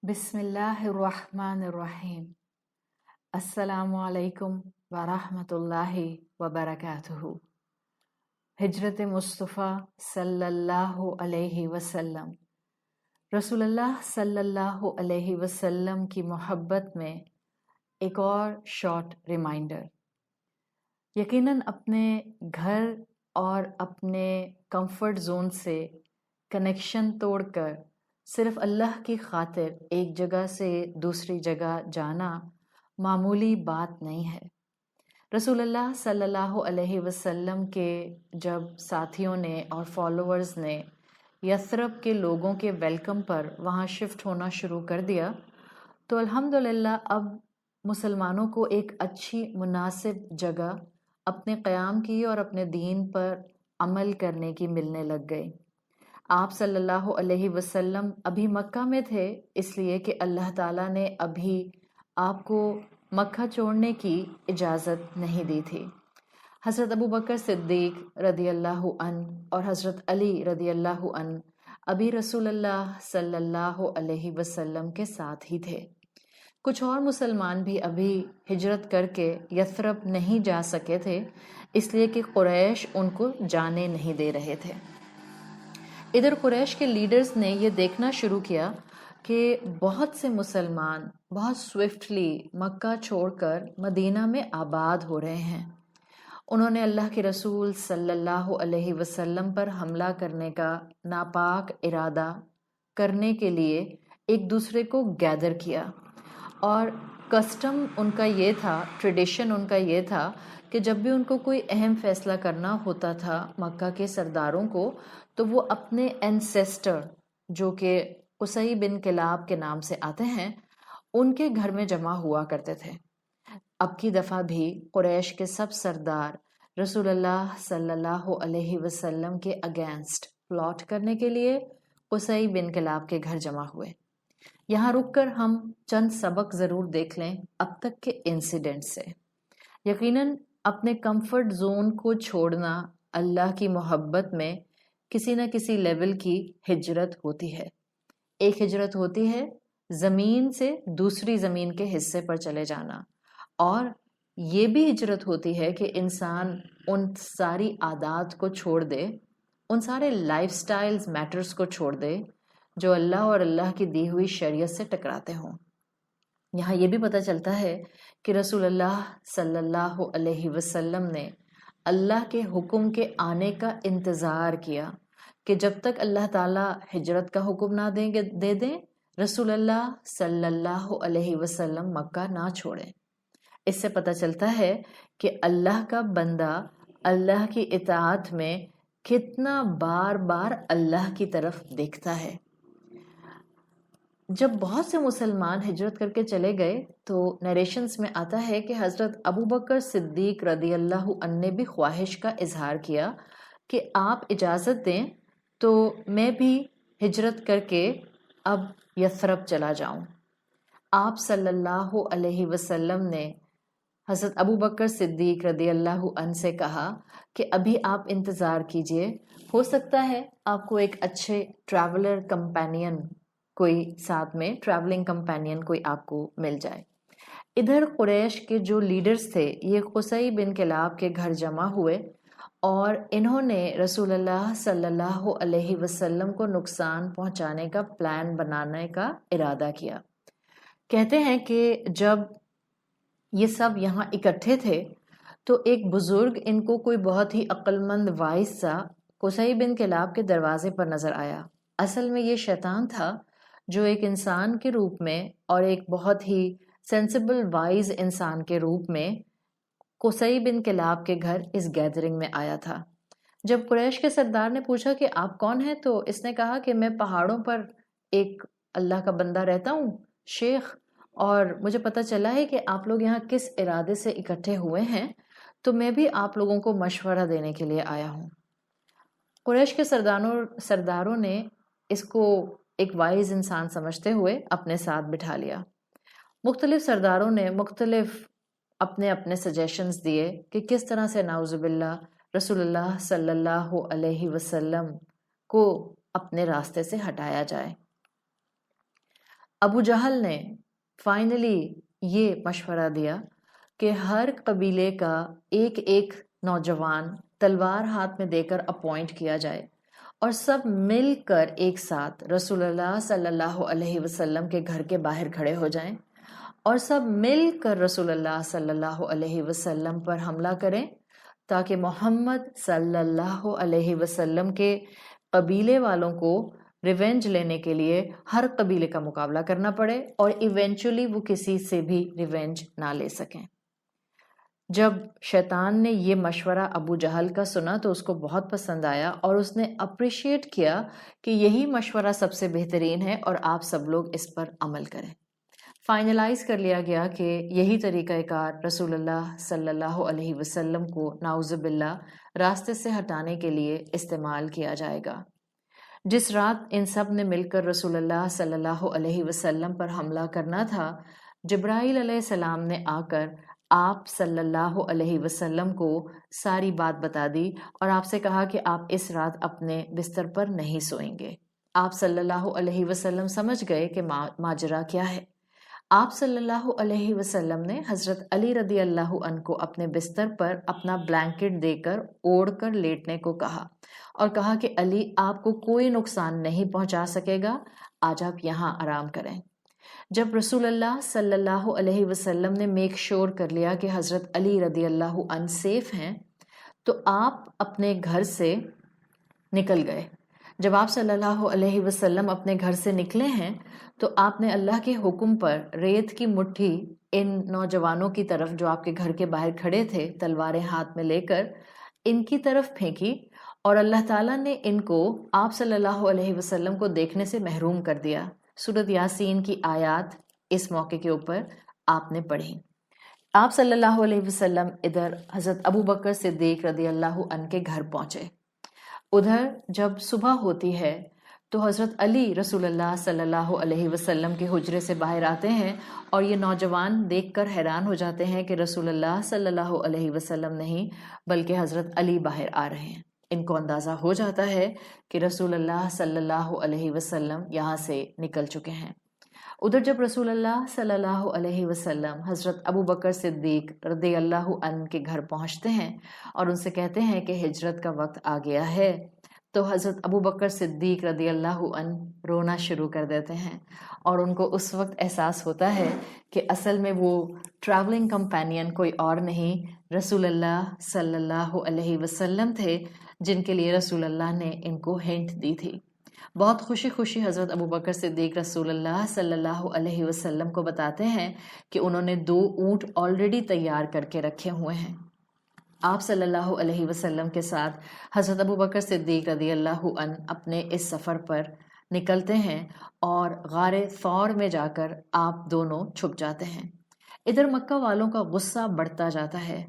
بسم اللہ الرحمن الرحیم۔ السلام علیکم ورحمۃ اللہ وبرکاتہ۔ ہجرت مصطفیٰ صلی اللہ علیہ وسلم، رسول اللہ صلی اللہ علیہ وسلم کی محبت میں ایک اور شارٹ ریمائنڈر۔ یقیناً اپنے گھر اور اپنے کمفرٹ زون سے کنیکشن توڑ کر صرف اللہ کی خاطر ایک جگہ سے دوسری جگہ جانا معمولی بات نہیں ہے۔ رسول اللہ صلی اللہ علیہ وسلم کے جب ساتھیوں نے اور فالوورز نے یثرب کے لوگوں کے ویلکم پر وہاں شفٹ ہونا شروع کر دیا تو الحمدللہ اب مسلمانوں کو ایک اچھی مناسب جگہ اپنے قیام کی اور اپنے دین پر عمل کرنے کی ملنے لگ گئی۔ آپ صلی اللہ علیہ وسلم ابھی مکہ میں تھے، اس لیے کہ اللہ تعالیٰ نے ابھی آپ کو مکہ چھوڑنے کی اجازت نہیں دی تھی۔ حضرت ابو بکر صدیق رضی اللہ عنہ اور حضرت علی رضی اللہ عنہ ابھی رسول اللہ صلی اللہ علیہ وسلم کے ساتھ ہی تھے۔ کچھ اور مسلمان بھی ابھی ہجرت کر کے یثرب نہیں جا سکے تھے، اس لیے کہ قریش ان کو جانے نہیں دے رہے تھے۔ ادھر قریش کے لیڈرز نے یہ دیکھنا شروع کیا کہ بہت سے مسلمان بہت سوئفٹلی مکہ چھوڑ کر مدینہ میں آباد ہو رہے ہیں۔ انہوں نے اللہ کے رسول صلی اللہ علیہ وسلم پر حملہ کرنے کا ناپاک ارادہ کرنے کے لیے ایک دوسرے کو گیدر کیا، اور کسٹم ان کا یہ تھا، ٹریڈیشن ان کا یہ تھا کہ جب بھی ان کو کوئی اہم فیصلہ کرنا ہوتا تھا مکہ کے سرداروں کو، تو وہ اپنے اینسیسٹر جو کہ قصی بن کلاب کے نام سے آتے ہیں ان کے گھر میں جمع ہوا کرتے تھے۔ اب کی دفعہ بھی قریش کے سب سردار رسول اللہ صلی اللہ علیہ وسلم کے اگینسٹ پلاٹ کرنے کے لیے قصی بن کلاب کے گھر جمع ہوئے۔ یہاں رک کر ہم چند سبق ضرور دیکھ لیں اب تک کے انسیڈنٹ سے۔ یقیناً اپنے کمفرٹ زون کو چھوڑنا اللہ کی محبت میں کسی نہ کسی لیول کی ہجرت ہوتی ہے۔ ایک ہجرت ہوتی ہے زمین سے دوسری زمین کے حصے پر چلے جانا، اور یہ بھی ہجرت ہوتی ہے کہ انسان ان ساری عادات کو چھوڑ دے، ان سارے لائف سٹائلز میٹرز کو چھوڑ دے جو اللہ اور اللہ کی دی ہوئی شریعت سے ٹکراتے ہوں۔ یہاں یہ بھی پتہ چلتا ہے کہ رسول اللہ صلی اللہ علیہ وسلم نے اللہ کے حکم کے آنے کا انتظار کیا کہ جب تک اللہ تعالیٰ ہجرت کا حکم نہ دے دیں رسول اللہ صلی اللہ علیہ وسلم مکہ نہ چھوڑیں۔ اس سے پتہ چلتا ہے کہ اللہ کا بندہ اللہ کی اطاعت میں کتنا بار بار اللہ کی طرف دیکھتا ہے۔ جب بہت سے مسلمان ہجرت کر کے چلے گئے تو نیریشنز میں آتا ہے کہ حضرت ابو بکر صدیق رضی اللہ عنہ نے بھی خواہش کا اظہار کیا کہ آپ اجازت دیں تو میں بھی ہجرت کر کے اب یثرب چلا جاؤں۔ آپ صلی اللہ علیہ وسلم نے حضرت ابو بکر صدیق رضی اللہ عنہ سے کہا کہ ابھی آپ انتظار کیجئے، ہو سکتا ہے آپ کو ایک اچھے ٹریولر کمپینین کوئی ساتھ میں ٹریولنگ کمپینین کوئی آپ کو مل جائے۔ ادھر قریش کے جو لیڈرز تھے یہ قصی بن کلاب کے گھر جمع ہوئے اور انہوں نے رسول اللہ صلی اللہ علیہ وسلم کو نقصان پہنچانے کا پلان بنانے کا ارادہ کیا۔ کہتے ہیں کہ جب یہ سب یہاں اکٹھے تھے تو ایک بزرگ ان کو کوئی بہت ہی عقل مند وائز سا قصی بن کلاب کے دروازے پر نظر آیا۔ اصل میں یہ شیطان تھا جو ایک انسان کے روپ میں اور ایک بہت ہی سینسیبل وائز انسان کے روپ میں قصی بن کلاب کے گھر اس گیدرنگ میں آیا تھا۔ جب قریش کے سردار نے پوچھا کہ آپ کون ہیں تو اس نے کہا کہ میں پہاڑوں پر ایک اللہ کا بندہ رہتا ہوں، شیخ، اور مجھے پتہ چلا ہے کہ آپ لوگ یہاں کس ارادے سے اکٹھے ہوئے ہیں، تو میں بھی آپ لوگوں کو مشورہ دینے کے لیے آیا ہوں۔ قریش کے سرداروں نے اس کو ایک وائز انسان سمجھتے ہوئے اپنے ساتھ بٹھا لیا۔ مختلف سرداروں نے مختلف اپنے اپنے سجیشنز دیے کہ کس طرح سے نعوذ باللہ رسول اللہ صلی اللہ علیہ وسلم کو اپنے راستے سے ہٹایا جائے۔ ابو جہل نے فائنلی یہ مشورہ دیا کہ ہر قبیلے کا ایک ایک نوجوان تلوار ہاتھ میں دے کر اپوائنٹ کیا جائے اور سب مل کر ایک ساتھ رسول اللہ صلی اللہ علیہ وسلم کے گھر کے باہر کھڑے ہو جائیں اور سب مل کر رسول اللہ صلی اللہ علیہ وسلم پر حملہ کریں تاکہ محمد صلی اللہ علیہ وسلم کے قبیلے والوں کو ریونج لینے کے لیے ہر قبیلے کا مقابلہ کرنا پڑے اور ایونچولی وہ کسی سے بھی ریونج نہ لے سکیں۔ جب شیطان نے یہ مشورہ ابو جہل کا سنا تو اس کو بہت پسند آیا اور اس نے اپریشیٹ کیا کہ یہی مشورہ سب سے بہترین ہے اور آپ سب لوگ اس پر عمل کریں۔ فائنلائز کر لیا گیا کہ یہی طریقہ کار رسول اللہ صلی اللہ علیہ وسلم کو نعوذ باللہ راستے سے ہٹانے کے لیے استعمال کیا جائے گا۔ جس رات ان سب نے مل کر رسول اللہ صلی اللہ علیہ وسلم پر حملہ کرنا تھا، جبرائیل علیہ السلام نے آ کر آپ صلی اللہ علیہ وسلم کو ساری بات بتا دی اور آپ سے کہا کہ آپ اس رات اپنے بستر پر نہیں سوئیں گے۔ آپ صلی اللہ علیہ وسلم سمجھ گئے کہ ماجرا کیا ہے۔ آپ صلی اللہ علیہ وسلم نے حضرت علی رضی اللہ عنہ کو اپنے بستر پر اپنا بلینکٹ دے کر اوڑھ کر لیٹنے کو کہا اور کہا کہ علی آپ کو کوئی نقصان نہیں پہنچا سکے گا، آج آپ یہاں آرام کریں۔ جب رسول اللہ صلی اللہ علیہ وسلم نے میک شور کر لیا کہ حضرت علی رضی اللہ عنہ سیف ہیں تو آپ اپنے گھر سے نکل گئے۔ جب آپ صلی اللہ علیہ وسلم اپنے گھر سے نکلے ہیں تو آپ نے اللہ کے حکم پر ریت کی مٹھی ان نوجوانوں کی طرف جو آپ کے گھر کے باہر کھڑے تھے تلواریں ہاتھ میں لے کر ان کی طرف پھینکی اور اللہ تعالیٰ نے ان کو آپ صلی اللہ علیہ وسلم کو دیکھنے سے محروم کر دیا۔ سورۃ یاسین کی آیات اس موقع کے اوپر آپ نے پڑھی۔ آپ صلی اللہ علیہ وسلم ادھر حضرت ابو بکر صدیق رضی اللہ عنہ کے گھر پہنچے۔ ادھر جب صبح ہوتی ہے تو حضرت علی رسول اللہ صلی اللہ علیہ وسلم کے حجرے سے باہر آتے ہیں اور یہ نوجوان دیکھ کر حیران ہو جاتے ہیں کہ رسول اللہ صلی اللہ علیہ وسلم نہیں بلکہ حضرت علی باہر آ رہے ہیں۔ ان کو اندازہ ہو جاتا ہے کہ رسول اللہ صلی اللہ علیہ وسلم یہاں سے نکل چکے ہیں۔ ادھر جب رسول اللہ صلی اللہ علیہ وسلم حضرت ابو بکر صدیق رضی اللہ عنہ کے گھر پہنچتے ہیں اور ان سے کہتے ہیں کہ ہجرت کا وقت آ گیا ہے تو حضرت ابو بکر صدیق رضی اللہ عنہ رونا شروع کر دیتے ہیں اور ان کو اس وقت احساس ہوتا ہے کہ اصل میں وہ ٹریولنگ کمپینین کوئی اور نہیں رسول اللہ صلی اللہ علیہ وسلم تھے جن کے لیے رسول اللہ نے ان کو ہنٹ دی تھی۔ بہت خوشی خوشی حضرت ابو بکر صدیق رسول اللہ صلی اللہ علیہ وسلم کو بتاتے ہیں کہ انہوں نے 2 اونٹ آلریڈی تیار کر کے رکھے ہوئے ہیں۔ آپ صلی اللہ علیہ وسلم کے ساتھ حضرت ابو بکر صدیق رضی اللہ عنہ اپنے اس سفر پر نکلتے ہیں اور غار ثور میں جا کر آپ دونوں چھپ جاتے ہیں۔ ادھر مکہ والوں کا غصہ بڑھتا جاتا ہے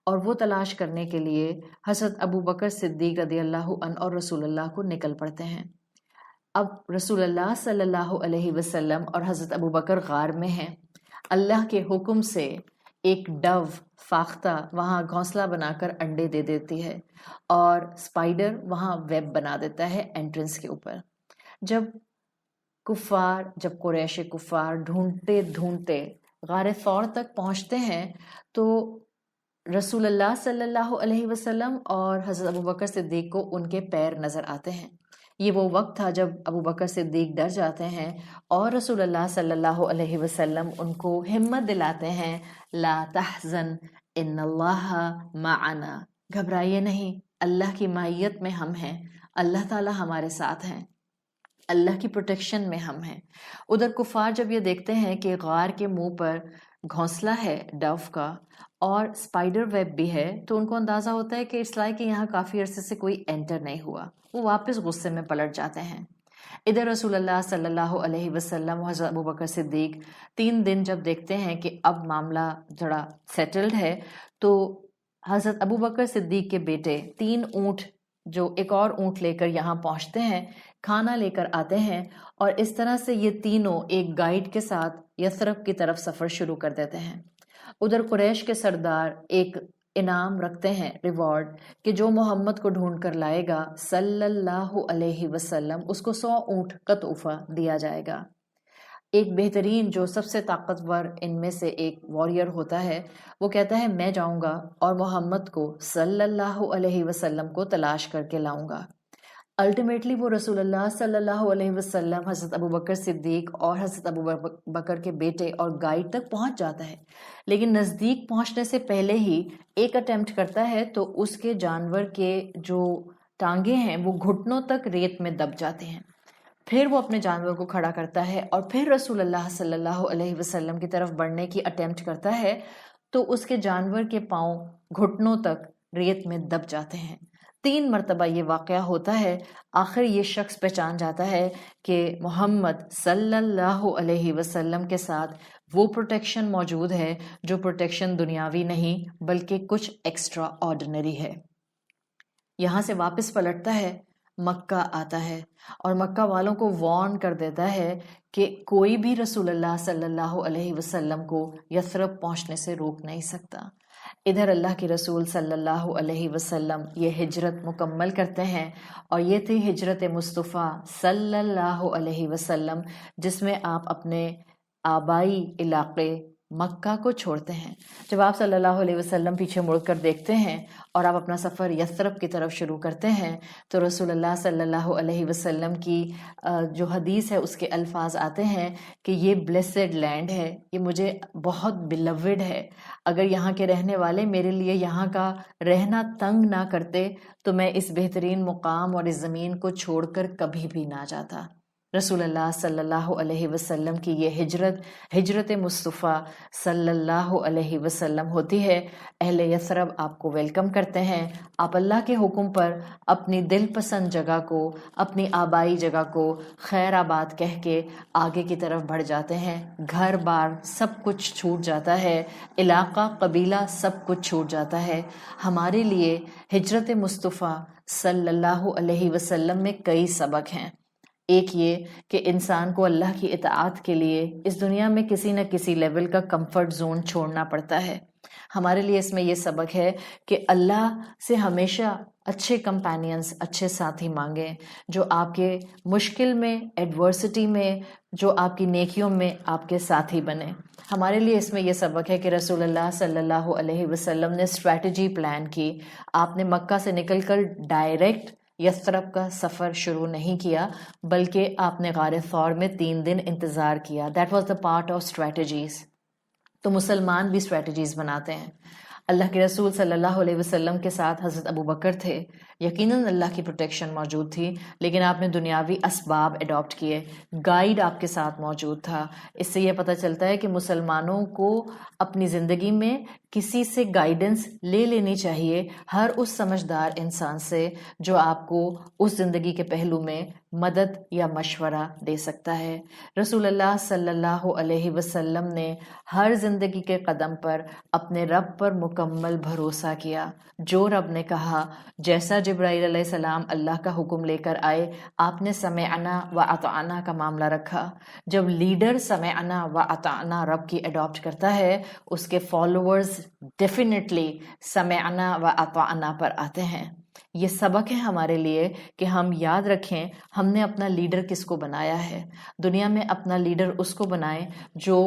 اور وہ تلاش کرنے کے لیے حضرت ابو بکر صدیق رضی اللہ عنہ اور رسول اللہ کو نکل پڑتے ہیں۔ اب رسول اللہ صلی اللہ علیہ وسلم اور حضرت ابو بکر غار میں ہیں۔ اللہ کے حکم سے ایک ڈو فاختہ وہاں گھونسلہ بنا کر انڈے دے دیتی ہے اور اسپائڈر وہاں ویب بنا دیتا ہے انٹرنس کے اوپر۔ جب قریش کفار ڈھونڈتے ڈھونڈتے غار ثور تک پہنچتے ہیں تو رسول اللہ صلی اللہ علیہ وسلم اور حضرت ابو بکر صدیق کو ان کے پیر نظر آتے ہیں۔ یہ وہ وقت تھا جب ابو بکر صدیق ڈر جاتے ہیں اور رسول اللہ صلی اللہ علیہ وسلم ان کو ہمت دلاتے ہیں، لا تحزن ان اللہ معنا، گھبرائیے نہیں، اللہ کی معیت میں ہم ہیں، اللہ تعالی ہمارے ساتھ ہیں، اللہ کی پروٹیکشن میں ہم ہیں۔ ادھر کفار جب یہ دیکھتے ہیں کہ غار کے منہ پر گھونسلہ ہے ڈو کا اور اسپائڈر ویب بھی ہے تو ان کو اندازہ ہوتا ہے کہ اس لائق کہ یہاں کافی عرصے سے کوئی انٹر نہیں ہوا، وہ واپس غصے میں پلٹ جاتے ہیں۔ ادھر رسول اللہ صلی اللہ علیہ وسلم و حضرت ابو بکر صدیق 3 دن جب دیکھتے ہیں کہ اب معاملہ تھوڑا سیٹلڈ ہے تو حضرت ابو بکر صدیق کے بیٹے 3 اونٹ جو ایک اور اونٹ لے کر یہاں پہنچتے ہیں، کھانا لے کر آتے ہیں اور اس طرح سے یہ تینوں ایک گائیڈ کے ساتھ یثرب کی طرف سفر شروع کر دیتے ہیں۔ ادھر قریش کے سردار ایک انعام رکھتے ہیں، ریوارڈ، کہ جو محمد کو ڈھونڈ کر لائے گا صلی اللہ علیہ وسلم اس کو 100 اونٹ کا تحفہ دیا جائے گا۔ ایک بہترین جو سب سے طاقتور ان میں سے ایک واریر ہوتا ہے، وہ کہتا ہے میں جاؤں گا اور محمد کو صلی اللہ علیہ وسلم کو تلاش کر کے لاؤں گا۔ الٹیمیٹلی وہ رسول اللہ صلی اللہ علیہ وسلم، حضرت ابوبکر صدیق اور حضرت ابوبکر کے بیٹے اور گائیڈ تک پہنچ جاتا ہے، لیکن نزدیک پہنچنے سے پہلے ہی ایک اٹیمپٹ کرتا ہے تو اس کے جانور کے جو ٹانگیں ہیں وہ گھٹنوں تک ریت میں دب جاتے ہیں۔ پھر وہ اپنے جانور کو کھڑا کرتا ہے اور پھر رسول اللہ صلی اللہ علیہ وسلم کی طرف بڑھنے کی اٹیمپٹ کرتا ہے تو اس کے جانور کے پاؤں گھٹنوں تک ریت میں دب جاتے ہیں۔ 3 مرتبہ یہ واقعہ ہوتا ہے، آخر یہ شخص پہچان جاتا ہے کہ محمد صلی اللہ علیہ وسلم کے ساتھ وہ پروٹیکشن موجود ہے جو پروٹیکشن دنیاوی نہیں بلکہ کچھ ایکسٹرا آرڈنری ہے۔ یہاں سے واپس پلٹتا ہے، مکہ آتا ہے اور مکہ والوں کو وارن کر دیتا ہے کہ کوئی بھی رسول اللہ صلی اللہ علیہ وسلم کو یثرب پہنچنے سے روک نہیں سکتا۔ ادھر اللہ کے رسول صلی اللہ علیہ وسلم یہ ہجرت مکمل کرتے ہیں، اور یہ تھی ہجرت مصطفیٰ صلی اللہ علیہ وسلم، جس میں آپ اپنے آبائی علاقے مکہ کو چھوڑتے ہیں۔ جب آپ صلی اللہ علیہ وسلم پیچھے مڑ کر دیکھتے ہیں اور آپ اپنا سفر یثرب کی طرف شروع کرتے ہیں تو رسول اللہ صلی اللہ علیہ وسلم کی جو حدیث ہے اس کے الفاظ آتے ہیں کہ یہ بلیسڈ لینڈ ہے، یہ مجھے بہت بلوڈ ہے، اگر یہاں کے رہنے والے میرے لیے یہاں کا رہنا تنگ نہ کرتے تو میں اس بہترین مقام اور اس زمین کو چھوڑ کر کبھی بھی نہ جاتا۔ رسول اللہ صلی اللہ علیہ وسلم کی یہ ہجرت مصطفیٰ صلی اللہ علیہ وسلم ہوتی ہے۔ اہل یثرب آپ کو ویلکم کرتے ہیں، آپ اللہ کے حکم پر اپنی دل پسند جگہ کو، اپنی آبائی جگہ کو خیر آباد کہہ کے آگے کی طرف بڑھ جاتے ہیں۔ گھر بار سب کچھ چھوٹ جاتا ہے، علاقہ قبیلہ سب کچھ چھوٹ جاتا ہے۔ ہمارے لیے ہجرت مصطفیٰ صلی اللہ علیہ وسلم میں کئی سبق ہیں۔ ایک یہ کہ انسان کو اللہ کی اطاعت کے لیے اس دنیا میں کسی نہ کسی لیول کا کمفرٹ زون چھوڑنا پڑتا ہے۔ ہمارے لیے اس میں یہ سبق ہے کہ اللہ سے ہمیشہ اچھے کمپینینز، اچھے ساتھی مانگیں جو آپ کے مشکل میں، ایڈورسٹی میں، جو آپ کی نیکیوں میں آپ کے ساتھی بنے۔ ہمارے لیے اس میں یہ سبق ہے کہ رسول اللہ صلی اللہ علیہ وسلم نے اسٹریٹجی پلان کی۔ آپ نے مکہ سے نکل کر ڈائریکٹ یثرب کا سفر شروع نہیں کیا، بلکہ آپ نے غار ثور میں 3 دن انتظار کیا۔ That was the part of strategies. تو مسلمان بھی اسٹریٹجیز بناتے ہیں۔ اللہ کے رسول صلی اللہ علیہ وسلم کے ساتھ حضرت ابوبکر تھے، یقیناً اللہ کی پروٹیکشن موجود تھی، لیکن آپ نے دنیاوی اسباب اڈاپٹ کیے، گائیڈ آپ کے ساتھ موجود تھا۔ اس سے یہ پتہ چلتا ہے کہ مسلمانوں کو اپنی زندگی میں کسی سے گائیڈنس لے لینی چاہیے، ہر اس سمجھدار انسان سے جو آپ کو اس زندگی کے پہلو میں مدد یا مشورہ دے سکتا ہے۔ رسول اللہ صلی اللہ علیہ وسلم نے ہر زندگی کے قدم پر اپنے رب پر مکمل بھروسہ کیا۔ جو رب نے کہا، جیسا جبرائیل علیہ السلام اللہ کا حکم لے کر آئے، آپ نے سمعنا و اطعنا کا معاملہ رکھا۔ جب لیڈر سمعنا و اطعنا رب کی اڈاپٹ کرتا ہے، اس کے فالوورز ڈیفینیٹلی سمعنا و اطعنا پر آتے ہیں۔ یہ سبق ہے ہمارے لیے کہ ہم یاد رکھیں ہم نے اپنا لیڈر کس کو بنایا ہے۔ دنیا میں اپنا لیڈر اس کو بنائیں جو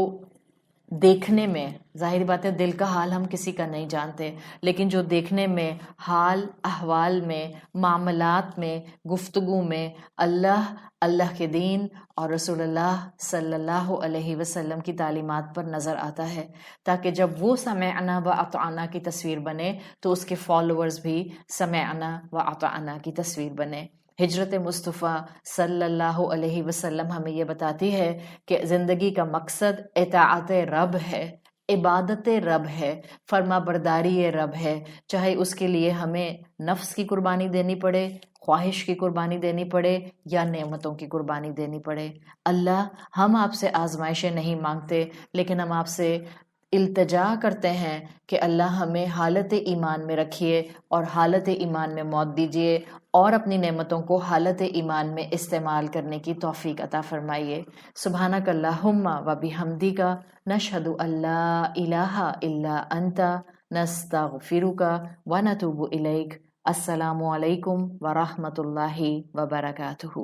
دیکھنے میں، ظاہری بات ہے دل کا حال ہم کسی کا نہیں جانتے، لیکن جو دیکھنے میں، حال احوال میں، معاملات میں، گفتگو میں اللہ کے دین اور رسول اللہ صلی اللہ علیہ وسلم کی تعلیمات پر نظر آتا ہے، تاکہ جب وہ سمعنا و اطعنا کی تصویر بنے تو اس کے فالوورز بھی سمعنا و اطعنا کی تصویر بنے۔ ہجرت مصطفیٰ صلی اللہ علیہ وسلم ہمیں یہ بتاتی ہے کہ زندگی کا مقصد اطاعت رب ہے، عبادت رب ہے، فرما برداری رب ہے، چاہے اس کے لیے ہمیں نفس کی قربانی دینی پڑے، خواہش کی قربانی دینی پڑے یا نعمتوں کی قربانی دینی پڑے۔ اللہ، ہم آپ سے آزمائشیں نہیں مانگتے، لیکن ہم آپ سے التجا کرتے ہیں کہ اللہ ہمیں حالت ایمان میں رکھیے اور حالت ایمان میں موت دیجیے، اور اپنی نعمتوں کو حالت ایمان میں استعمال کرنے کی توفیق عطا فرمائیے۔ سبحانک اللہم و بحمدک، نشہد ان لا الہ الا انت، نستغفرک و نتوب الیک۔ السلام علیکم ورحمۃ اللہ وبرکاتہ۔